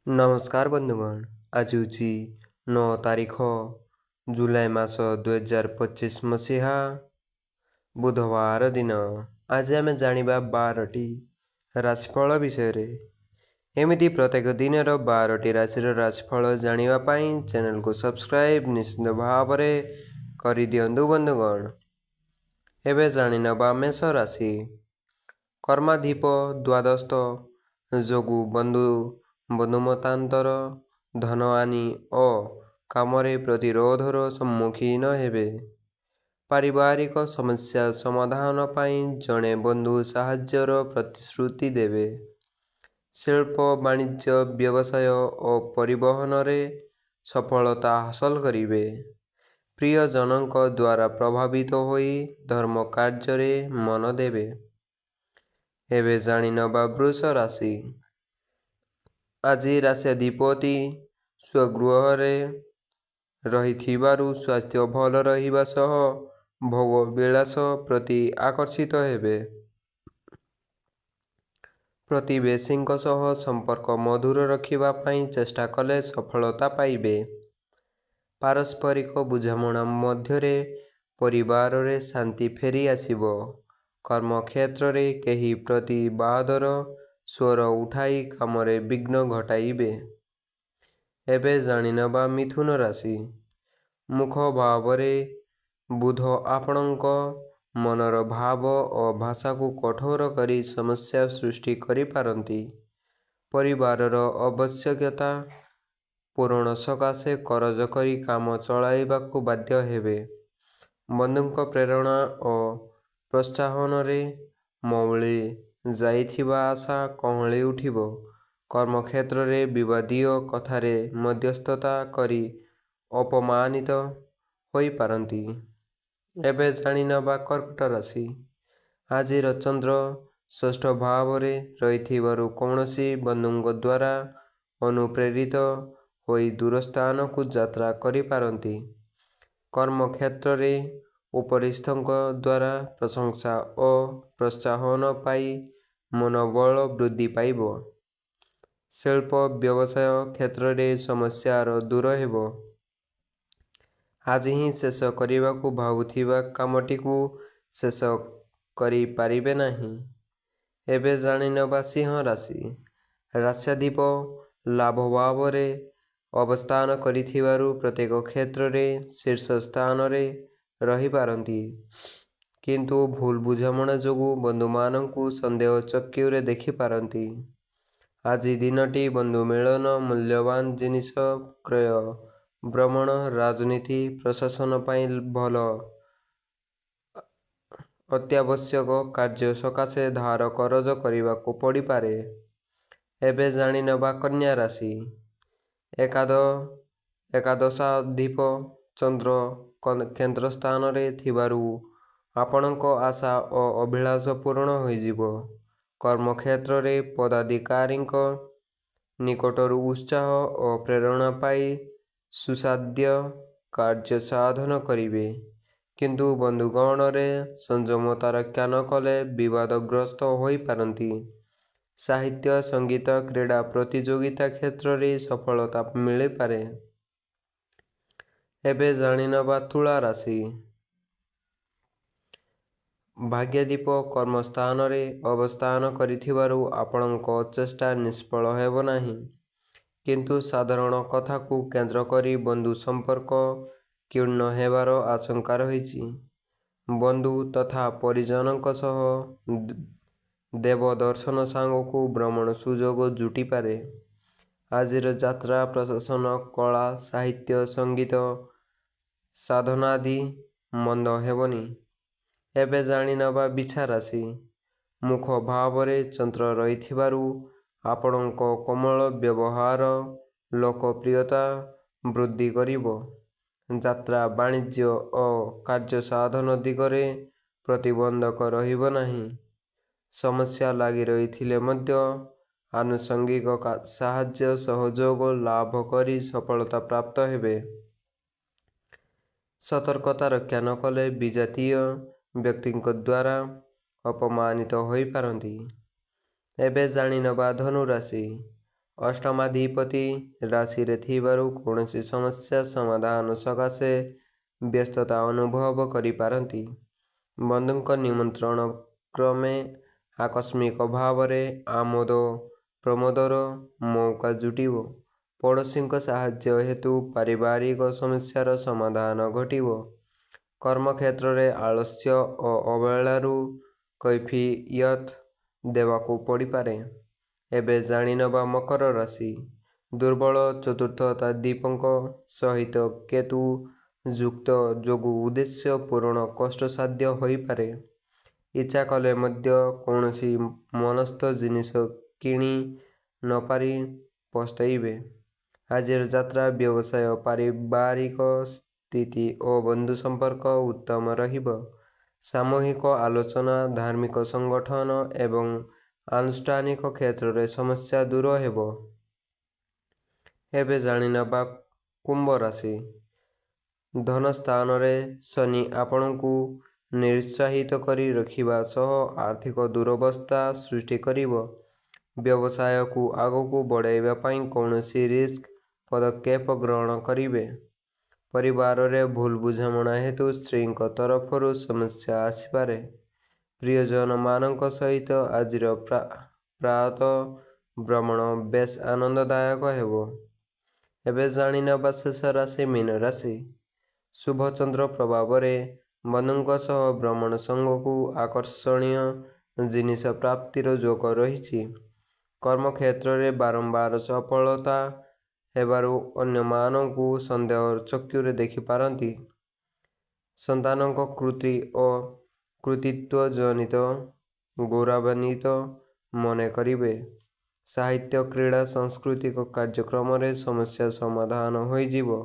नमस्कार बंधुगण। आज हूँ 9 तारीख जुलाई मास 2025 मसीहा बुधवार दिन। आज आम जानिबा 12टी राशिफल विषय। एमिति प्रत्येक दिन 12टी राशि राशिफल जानिबा पाई चैनल को सब्सक्राइब निश्चित भाव कर दियंतु बंधुगण। एबे जानिनबा मेष राशि। कर्माधिप द्वादश जोगु बंधुमतांतर धनहानि और कामरे प्रतिरोधर सम्मुखीन हेबे। पारिवारिक समस्या समाधान पाई जड़े बंधु साहाय्यर प्रतिश्रुति देवे। शिल्प वाणिज्य व्यवसाय और परिवहन रे सफलता हासिल करिवे। प्रियजनक द्वारा प्रभावित होई धर्म कार्य रे मन देवे। एबे जानिनबा वृष राशि। आज राष्ट्राधिपति स्वगृह रहिथिबारु स्वास्थ्य भल रहिबा सह भोग विलास प्रति आकर्षित हेबे। प्रतिवेशी सह संपर्क मधुर रखिबा पाई चेष्टा कले सफलता पाइबे। पारस्परिक बुझामणा मध्यरे परिवार रे शांति फेरी आसिबो। कर्मक्षेत्र रे केही प्रतिवादर स्वर उठाई कामरे विघ्न घटाइबे। एबे जानिनबा मिथुन राशि। मुख भावरे बुध आपणक मनर भाव और भाषा को कठोर करी समस्या सृष्टि करि पारंती। परिवारर आवश्यकता पूरण सकाशे करज करी काम चलाइबाकु बाध्य हेबे। बंधुक प्रेरणा और प्रोत्साहन रे मौली जाइथिबा आशा कहली उठिबो। कर्मक्षेत्र रे विवादीय कथारे मध्यस्थता करी अपमानित होई पारंती। एबे जानिनबा कर्कट राशि। आज चंद्र षष्ठ भाव रे रहिथिबारु कौनसी बंधुଙ୍କ द्वारा अनुप्रेरित होई दूरस्थान को यात्रा करि पारंती। कर्मक्षेत्र रे उपरिस्थक द्वारा प्रशंसा और प्रोत्साहन पाई मनोबल वृद्धि पाइबो। शिल्प व्यवसाय क्षेत्र रे समस्या दूर हेबो। आज ही शेष करने भावुथिबा कामटी को शेष करि पारिबे नाही। एबे जानिनबा सिंह राशि। राष्ट्राधिप लाभ भाव रे अवस्थान करिथिबारु प्रत्येक क्षेत्र रे शीर्ष स्थान रे रही पारंती। किंतु भूल बुझामणा जोगु बंधु मानंकु संदेह चक्षुरे देखि पारंती। आज दिनटी बंधु मिलन मूल्यवान जिनिस क्रय भ्रमण राजनीति प्रशासन पाई भल अत्यावश्यक कार्य सकाशे धार करज करने पड़ी पारे। एबे जानिनबा कन्या राशि। एकादशाधिप चंद्र केंद्र स्थान रे थिबारु आपणक आशा और अभिलाष पूर्ण होइजिबो। कर्मक्षेत्र रे पदाधिकारी निकटरु उत्साह और प्रेरणा पाई सुसाध्य कार्य साधन करिवे। किंतु बंधुगण रे संयमता रक्षा न कले विवादग्रस्त होई पारंती। साहित्य संगीत क्रीड़ा प्रतियोगिता क्षेत्र रे सफलता मिले पारे। एबे जानिनबा तुला राशि। भाग्यदीप कर्मस्थान रे अवस्थान करिथिबारु आपणक चेष्टा निष्फल हेबो नाही। किंतु साधारण कथा को केंद्र करी बंधु संपर्क क्षीण हेबार आशंका रहिछि। बंधु तथा परिजनक सह देव दर्शन सांग को भ्रमण सुजोग जुटी पारे। आजिर यात्रा प्रशासन कला साहित्य संगीत साधनादि मंद हेबनी। एबे जानिनबा बिछा राशि। मुख भाव रे चंद्र रहिथिबारु आपणक कोमल व्यवहार लोकप्रियता वृद्धि करिबो। यात्रा वाणिज्य और कार्य साधन दिगरे प्रतिबंधक रहिबो नाही। समस्या लगी रही मध्य आनुषंगिक साहाय्य सहयोग लाभ करी सफलता प्राप्त हेबे। सतर्कता रक्षा न कले विजातीय व्यक्ति द्वारा अपमानित होई पारंती। एबे जानिनबा धनु राशि। ଅଷ୍ଟମାଧିପତି ରାଶିରେ ଥିବାରୁ କୌଣସି ସମସ୍ୟା ସମାଧାନ ସକାଶେ ବ୍ୟସ୍ତତା ଅନୁଭବ କରିପାରନ୍ତି। ବନ୍ଧୁଙ୍କ ନିମନ୍ତ୍ରଣ କ୍ରମେ ଆକସ୍ମିକ ଭାବରେ ଆମୋଦ ପ୍ରମୋଦର ମଉକା ଜୁଟିବ। ପଡ଼ୋଶୀଙ୍କ ସାହାଯ୍ୟ ହେତୁ ପାରିବାରିକ ସମସ୍ୟାର ସମାଧାନ ଘଟିବ। କର୍ମକ୍ଷେତ୍ରରେ ଆଳସ୍ୟ ଓ ଅବହେଳାରୁ କୈଫିୟତ୍ ଦେବାକୁ ପଡ଼ିପାରେ। ଏବେ ଜାଣିନେବା ମକର ରାଶି। ଦୁର୍ବଳ ଚତୁର୍ଥତାଧିପଙ୍କ ସହିତ କେତୁ ଯୁକ୍ତ ଯୋଗୁଁ ଉଦ୍ଦେଶ୍ୟ ପୂରଣ କଷ୍ଟସାଧ୍ୟ ହୋଇପାରେ। ଇଚ୍ଛା କଲେ ମଧ୍ୟ କୌଣସି ମନସ୍ଥ ଜିନିଷ କିଣି ନପାରି ପସ୍ତାଇବେ। ଆଜିର ଯାତ୍ରା, ବ୍ୟବସାୟ, ପାରିବାରିକ ସ୍ଥିତି ଓ ବନ୍ଧୁ ସମ୍ପର୍କ ଉତ୍ତମ ରହିବ। ସାମୂହିକ ଆଲୋଚନା, ଧାର୍ମିକ ସଂଗଠନ ଏବଂ ଆନୁଷ୍ଠାନିକ କ୍ଷେତ୍ରରେ ସମସ୍ୟା ଦୂର ହେବ। ଏବେ ଜାଣିନେବା କୁମ୍ଭ ରାଶି। ଧନସ୍ଥାନରେ ଶନି ଆପଣଙ୍କୁ ନିରୁତ୍ସାହିତ କରି ରଖିବା ସହ ଆର୍ଥିକ ଦୁରବସ୍ଥା ସୃଷ୍ଟି କରିବ। ବ୍ୟବସାୟକୁ ଆଗକୁ ବଢ଼ାଇବା ପାଇଁ କୌଣସି ରିସ୍କ ପଦକ୍ଷେପ ଗ୍ରହଣ କରିବେ। ପରିବାରରେ ଭୁଲ ବୁଝାମଣା ହେତୁ ସ୍ତ୍ରୀଙ୍କ ତରଫରୁ ସମସ୍ୟା ଆସିପାରେ। ପ୍ରିୟଜନମାନଙ୍କ ସହିତ ଆଜିର ପ୍ରାତଃ ଭ୍ରମଣ ବେଶ୍ ଆନନ୍ଦଦାୟକ ହେବ। ଏବେ ଜାଣିନେବା ଶେଷ ରାଶି ମୀନ ରାଶି। ଶୁଭ ଚନ୍ଦ୍ର ପ୍ରଭାବରେ ବନ୍ଧୁଙ୍କ ସହ ଭ୍ରମଣ ସାଙ୍ଗକୁ ଆକର୍ଷଣୀୟ ଜିନିଷ ପ୍ରାପ୍ତିର ଯୋଗ ରହିଛି। କର୍ମକ୍ଷେତ୍ରରେ ବାରମ୍ବାର ସଫଳତା ହେବାରୁ ଅନ୍ୟମାନଙ୍କୁ ସନ୍ଦେହ ଚକ୍ଷୁରେ ଦେଖିପାରନ୍ତି। ସନ୍ତାନଙ୍କ କୃତି ଓ କୃତିତ୍ୱ ଜନିତ ଗୌରବାନ୍ୱିତ ମନେ କରିବେ। ସାହିତ୍ୟ, କ୍ରୀଡ଼ା, ସାଂସ୍କୃତିକ କାର୍ଯ୍ୟକ୍ରମରେ ସମସ୍ୟା ସମାଧାନ ହୋଇଯିବ।